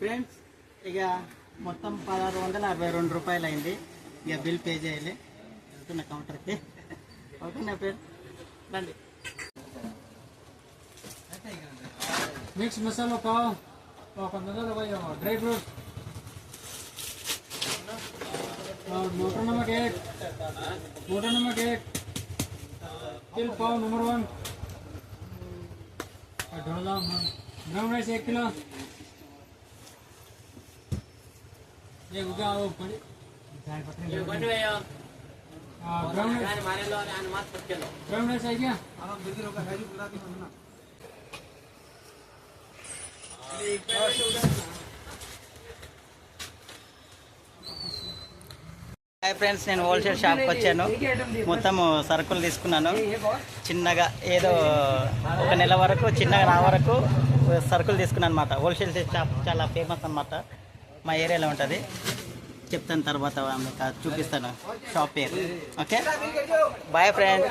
Friends ఇక మొత్తం 1662 రూపాయలు అయింది. ఇక బిల్ పే చేయాలి. వెళ్తున్న కౌంటర్కి. ఓకేనా ఫ్రెండ్స్, రండి. मिक्स मसाला पाव ड्राई फ्रूट और मोटर नमक 1 तिल पाव नंबर 1 और ढोला ब्राउन राइस 1 किलो ये उगा वो पड़ी ब्राउन राइस है क्या హాయ్ ఫ్రెండ్స్, నేను హోల్సేల్ షాప్కి వచ్చాను. మొత్తం సరుకులు తీసుకున్నాను. చిన్నగా ఏదో ఒక నెల వరకు చిన్నగా నా వరకు సరుకులు తీసుకున్నాను అనమాట. హోల్సేల్ షాప్ చాలా ఫేమస్ అనమాట, మా ఏరియాలో ఉంటుంది. చెప్తాను తర్వాత మీకు చూపిస్తాను షాప్ పేరు. Okay, bye friends.